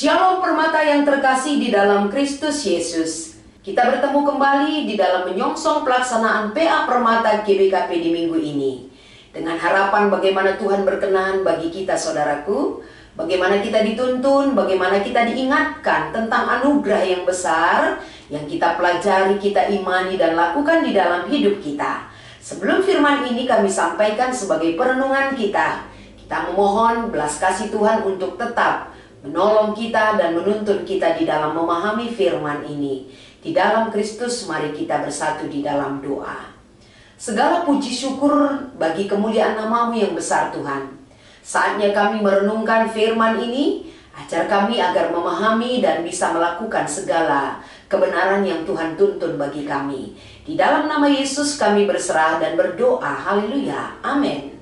Shalom permata yang terkasih di dalam Kristus Yesus. Kita bertemu kembali di dalam menyongsong pelaksanaan PA Permata GBKP di minggu ini. Dengan harapan bagaimana Tuhan berkenan bagi kita saudaraku, bagaimana kita dituntun, bagaimana kita diingatkan tentang anugerah yang besar yang kita pelajari, kita imani dan lakukan di dalam hidup kita. Sebelum firman ini kami sampaikan sebagai perenungan kita, kita memohon belas kasih Tuhan untuk tetap menolong kita dan menuntun kita di dalam memahami firman ini. Di dalam Kristus mari kita bersatu di dalam doa. Segala puji syukur bagi kemuliaan nama-Mu yang besar Tuhan. Saatnya kami merenungkan firman ini, ajar kami agar memahami dan bisa melakukan segala kebenaran yang Tuhan tuntun bagi kami. Di dalam nama Yesus kami berserah dan berdoa. Haleluya. Amin.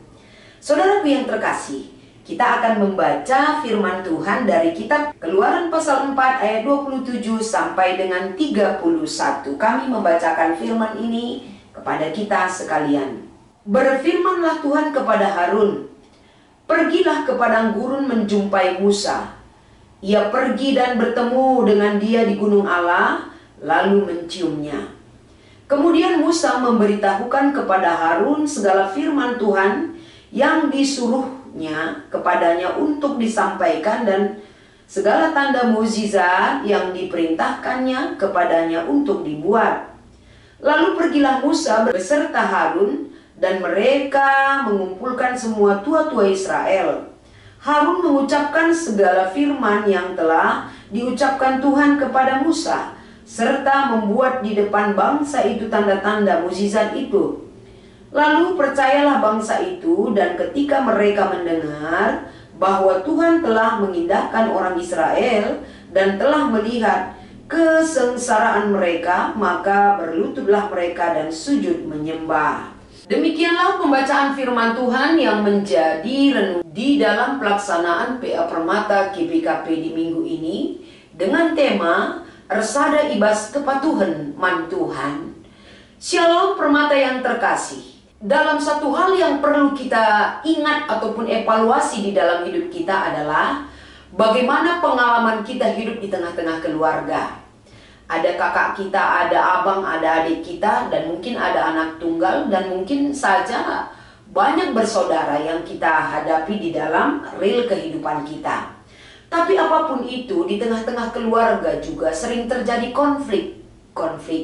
Saudaraku yang terkasih, kita akan membaca firman Tuhan dari kitab Keluaran pasal 4 ayat 27 sampai dengan 31. Kami membacakan firman ini kepada kita sekalian. Berfirmanlah Tuhan kepada Harun, "Pergilah ke padang gurun menjumpai Musa." Ia pergi dan bertemu dengan dia di gunung Allah, lalu menciumnya. Kemudian Musa memberitahukan kepada Harun segala firman Tuhan yang disuruhnya kepadanya untuk disampaikan dan segala tanda mukjizat yang diperintahkannya kepadanya untuk dibuat. Lalu pergilah Musa beserta Harun dan mereka mengumpulkan semua tua-tua Israel. Harun mengucapkan segala firman yang telah diucapkan Tuhan kepada Musa, serta membuat di depan bangsa itu tanda-tanda mukjizat itu. Lalu percayalah bangsa itu, dan ketika mereka mendengar bahwa Tuhan telah mengindahkan orang Israel dan telah melihat kesengsaraan mereka, maka berlututlah mereka dan sujud menyembah. Demikianlah pembacaan firman Tuhan yang menjadi renungan di dalam pelaksanaan PA Permata GBKP di minggu ini dengan tema Resada Ibas Kepatuhan Man Tuhan. Shalom permata yang terkasih. Dalam satu hal yang perlu kita ingat ataupun evaluasi di dalam hidup kita adalah bagaimana pengalaman kita hidup di tengah-tengah keluarga. Ada kakak kita, ada abang, ada adik kita, dan mungkin ada anak tunggal, dan mungkin saja banyak bersaudara yang kita hadapi di dalam real kehidupan kita. Tapi apapun itu, di tengah-tengah keluarga juga sering terjadi konflik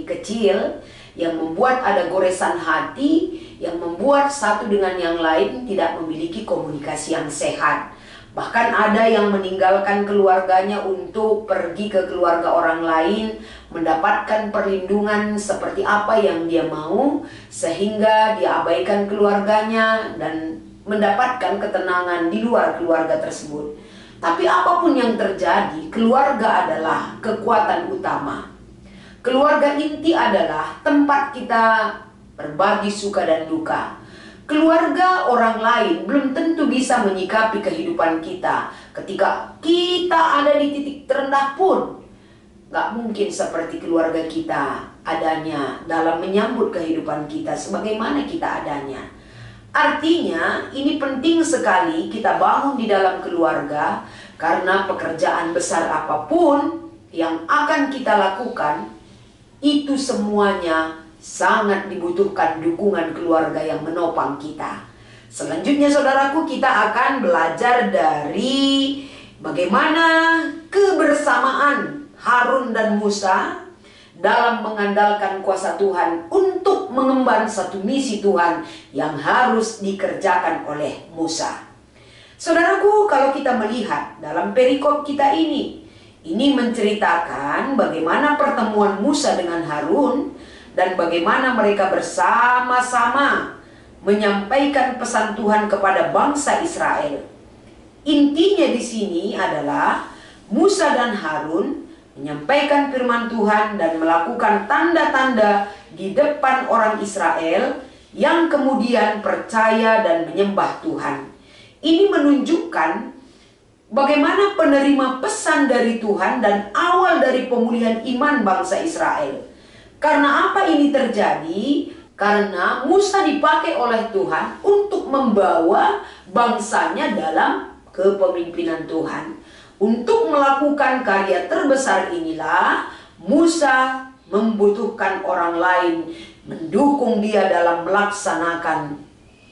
kecil yang membuat ada goresan hati, yang membuat satu dengan yang lain tidak memiliki komunikasi yang sehat. Bahkan ada yang meninggalkan keluarganya untuk pergi ke keluarga orang lain, mendapatkan perlindungan seperti apa yang dia mau, sehingga diabaikan keluarganya dan mendapatkan ketenangan di luar keluarga tersebut. Tapi apapun yang terjadi, keluarga adalah kekuatan utama. Keluarga inti adalah tempat kita berbagi suka dan duka. Keluarga orang lain belum tentu bisa menyikapi kehidupan kita. Ketika kita ada di titik terendah pun, gak mungkin seperti keluarga kita adanya dalam menyambut kehidupan kita sebagaimana kita adanya. Artinya ini penting sekali kita bangun di dalam keluarga, karena pekerjaan besar apapun yang akan kita lakukan, itu semuanya sangat dibutuhkan dukungan keluarga yang menopang kita. Selanjutnya saudaraku, kita akan belajar dari bagaimana kebersamaan Harun dan Musa dalam mengandalkan kuasa Tuhan untuk mengemban satu misi Tuhan yang harus dikerjakan oleh Musa. Saudaraku, kalau kita melihat dalam perikop kita ini menceritakan bagaimana pertemuan Musa dengan Harun dan bagaimana mereka bersama-sama menyampaikan pesan Tuhan kepada bangsa Israel. Intinya di sini adalah Musa dan Harun menyampaikan firman Tuhan dan melakukan tanda-tanda di depan orang Israel yang kemudian percaya dan menyembah Tuhan. Ini menunjukkan bagaimana penerima pesan dari Tuhan dan awal dari pemulihan iman bangsa Israel. Karena apa ini terjadi? Karena Musa dipakai oleh Tuhan untuk membawa bangsanya dalam kepemimpinan Tuhan. Untuk melakukan karya terbesar inilah, Musa membutuhkan orang lain mendukung dia dalam melaksanakan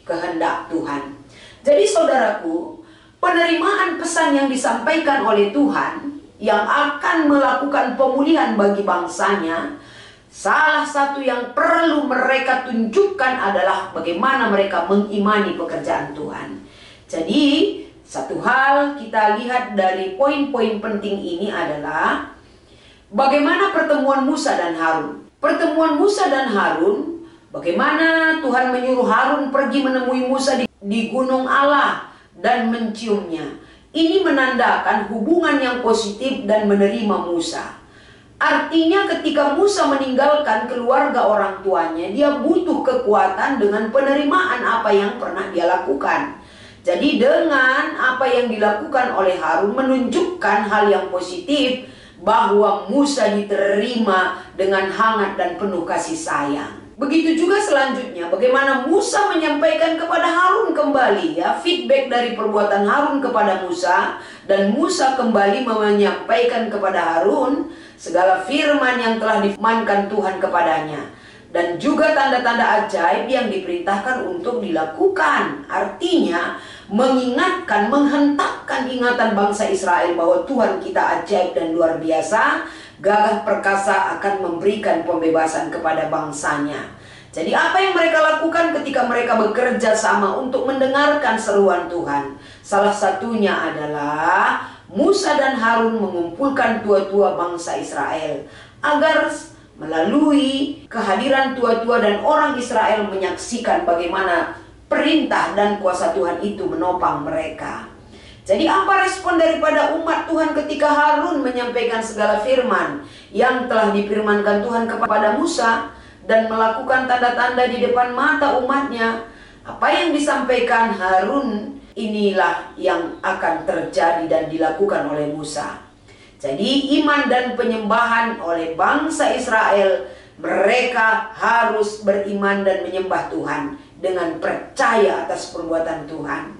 kehendak Tuhan. Jadi saudaraku, penerimaan pesan yang disampaikan oleh Tuhan yang akan melakukan pemulihan bagi bangsanya, salah satu yang perlu mereka tunjukkan adalah bagaimana mereka mengimani pekerjaan Tuhan. Jadi satu hal kita lihat dari poin-poin penting ini adalah bagaimana pertemuan Musa dan Harun. Pertemuan Musa dan Harun, bagaimana Tuhan menyuruh Harun pergi menemui Musa di gunung Allah dan menciumnya. Ini menandakan hubungan yang positif dan menerima Musa. Artinya ketika Musa meninggalkan keluarga orang tuanya, dia butuh kekuatan dengan penerimaan apa yang pernah dia lakukan. Jadi dengan apa yang dilakukan oleh Harun menunjukkan hal yang positif, bahwa Musa diterima dengan hangat dan penuh kasih sayang. Begitu juga selanjutnya bagaimana Musa menyampaikan kepada Harun kembali, ya, feedback dari perbuatan Harun kepada Musa, dan Musa kembali menyampaikan kepada Harun segala firman yang telah difirmankan Tuhan kepadanya, dan juga tanda-tanda ajaib yang diperintahkan untuk dilakukan. Artinya mengingatkan, menghentakkan ingatan bangsa Israel bahwa Tuhan kita ajaib dan luar biasa, gagah perkasa, akan memberikan pembebasan kepada bangsanya. Jadi apa yang mereka lakukan ketika mereka bekerja sama untuk mendengarkan seruan Tuhan? Salah satunya adalah Musa dan Harun mengumpulkan tua-tua bangsa Israel agar melalui kehadiran tua-tua dan orang Israel menyaksikan bagaimana perintah dan kuasa Tuhan itu menopang mereka. Jadi apa respon daripada umat Tuhan ketika Harun menyampaikan segala firman yang telah difirmankan Tuhan kepada Musa dan melakukan tanda-tanda di depan mata umatnya? Apa yang disampaikan Harun inilah yang akan terjadi dan dilakukan oleh Musa. Jadi iman dan penyembahan oleh bangsa Israel, mereka harus beriman dan menyembah Tuhan dengan percaya atas perbuatan Tuhan.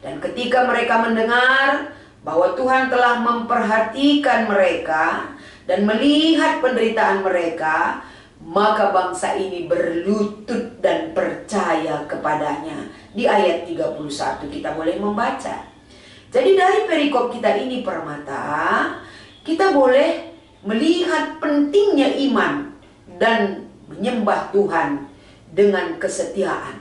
Dan ketika mereka mendengar bahwa Tuhan telah memperhatikan mereka dan melihat penderitaan mereka, maka bangsa ini berlutut dan percaya kepadanya. Di ayat 31 kita boleh membaca. Jadi dari perikop kita ini permata, kita boleh melihat pentingnya iman dan menyembah Tuhan dengan kesetiaan.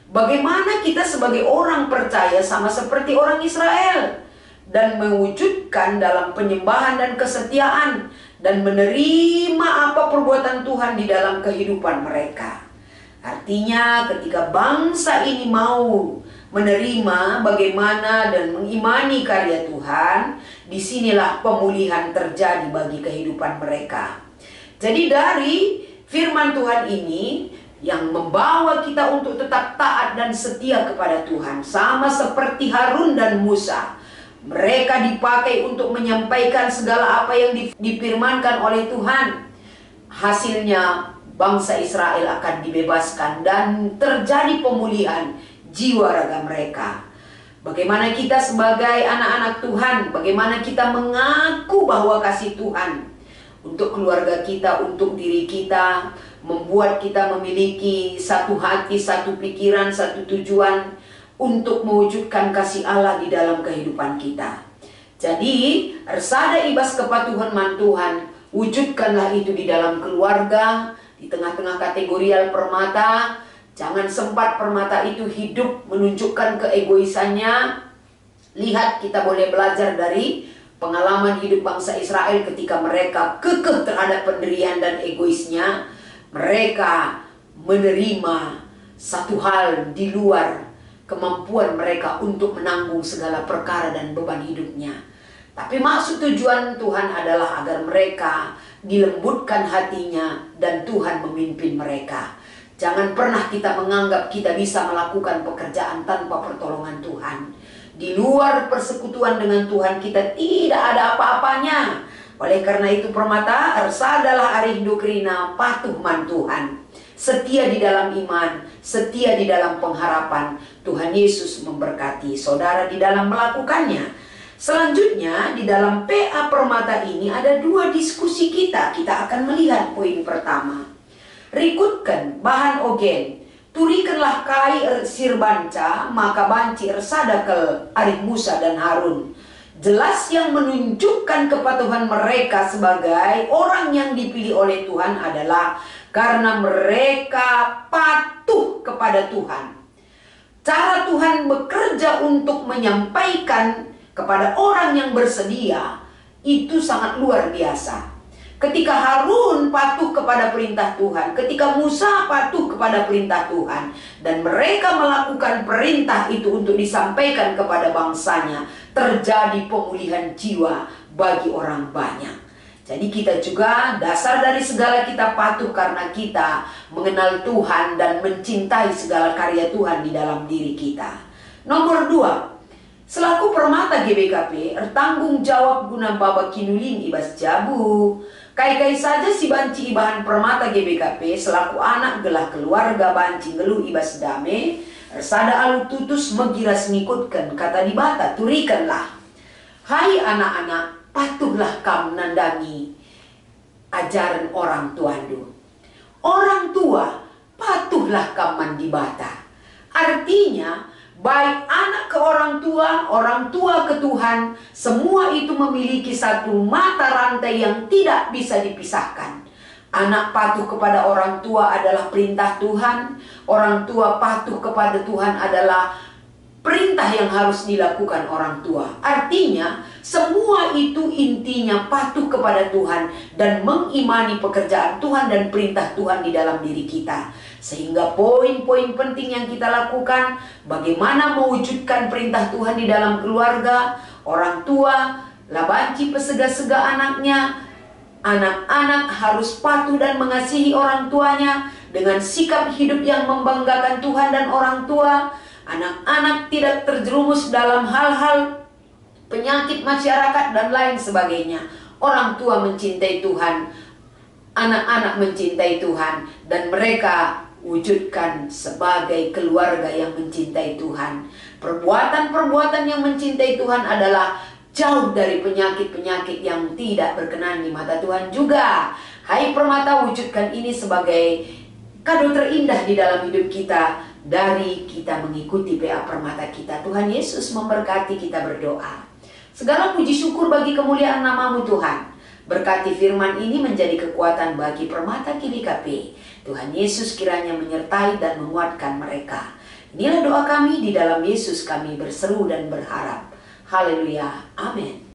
Bagaimana kita sebagai orang percaya sama seperti orang Israel dan mewujudkan dalam penyembahan dan kesetiaan dan menerima apa perbuatan Tuhan di dalam kehidupan mereka. Artinya ketika bangsa ini mau menerima bagaimana dan mengimani karya Tuhan, disinilah pemulihan terjadi bagi kehidupan mereka. Jadi dari firman Tuhan ini yang membawa kita untuk tetap taat dan setia kepada Tuhan, sama seperti Harun dan Musa. Mereka dipakai untuk menyampaikan segala apa yang difirmankan oleh Tuhan. Hasilnya bangsa Israel akan dibebaskan dan terjadi pemulihan jiwa raga mereka. Bagaimana kita sebagai anak-anak Tuhan, bagaimana kita mengaku bahwa kasih Tuhan untuk keluarga kita, untuk diri kita, membuat kita memiliki satu hati, satu pikiran, satu tujuan untuk mewujudkan kasih Allah di dalam kehidupan kita. Jadi, resada ibas kepatuhan Tuhan, wujudkanlah itu di dalam keluarga, di tengah-tengah kategorial permata. Jangan sempat permata itu hidup menunjukkan keegoisannya. Lihat, kita boleh belajar dari pengalaman hidup bangsa Israel ketika mereka kekeh terhadap pendirian dan egoisnya. Mereka menerima satu hal di luar kemampuan mereka untuk menanggung segala perkara dan beban hidupnya. Tapi maksud tujuan Tuhan adalah agar mereka dilembutkan hatinya dan Tuhan memimpin mereka. Jangan pernah kita menganggap kita bisa melakukan pekerjaan tanpa pertolongan Tuhan. Di luar persekutuan dengan Tuhan kita tidak ada apa-apanya. Oleh karena itu permata, adalah arih dokrina patuh man Tuhan. Setia di dalam iman, setia di dalam pengharapan. Tuhan Yesus memberkati saudara di dalam melakukannya. Selanjutnya di dalam PA Permata ini ada dua diskusi kita. Kita akan melihat poin pertama. Rikutkan bahan ogen. Turikanlah kai sir banca, maka banci sadakel arif Musa dan Harun. Jelas yang menunjukkan kepatuhan mereka sebagai orang yang dipilih oleh Tuhan adalah karena mereka patuh kepada Tuhan. Cara Tuhan bekerja untuk menyampaikan kepada orang yang bersedia itu sangat luar biasa. Ketika Harun patuh kepada perintah Tuhan, ketika Musa patuh kepada perintah Tuhan, dan mereka melakukan perintah itu untuk disampaikan kepada bangsanya, terjadi pemulihan jiwa bagi orang banyak. Jadi kita juga dasar dari segala kita patuh karena kita mengenal Tuhan dan mencintai segala karya Tuhan di dalam diri kita. Nomor 2. Selaku permata GBKP, tanggung jawab guna baba kinulin ibas jabu. Kai-kai saja si banci ibahan permata GBKP selaku anak gelah keluarga banci ngelu ibas dame. Ersada alu tutus megiras ngikutkan kata dibata turikanlah. Hai anak-anak, patuhlah kam nandangi ajaran orang tuandu. Orang tua, patuhlah kam mandibata. Artinya baik anak ke orang tua ke Tuhan, semua itu memiliki satu mata rantai yang tidak bisa dipisahkan. Anak patuh kepada orang tua adalah perintah Tuhan, orang tua patuh kepada Tuhan adalah perintah yang harus dilakukan orang tua. Artinya, semua itu intinya patuh kepada Tuhan dan mengimani pekerjaan Tuhan dan perintah Tuhan di dalam diri kita. Sehingga poin-poin penting yang kita lakukan, bagaimana mewujudkan perintah Tuhan di dalam keluarga, orang tua, labanci pesega-sega anaknya, anak-anak harus patuh dan mengasihi orang tuanya dengan sikap hidup yang membanggakan Tuhan dan orang tua. Anak-anak tidak terjerumus dalam hal-hal penyakit masyarakat dan lain sebagainya. Orang tua mencintai Tuhan, anak-anak mencintai Tuhan, dan mereka wujudkan sebagai keluarga yang mencintai Tuhan. Perbuatan-perbuatan yang mencintai Tuhan adalah jauh dari penyakit-penyakit yang tidak berkenan di mata Tuhan juga. Hai permata, wujudkan ini sebagai kado terindah di dalam hidup kita dari kita mengikuti PA Permata kita. Tuhan Yesus memberkati, kita berdoa. Segala puji syukur bagi kemuliaan nama-Mu Tuhan. Berkati firman ini menjadi kekuatan bagi Permata GBKP. Tuhan Yesus kiranya menyertai dan menguatkan mereka. Inilah doa kami, di dalam Yesus kami berseru dan berharap. Haleluya. Amin.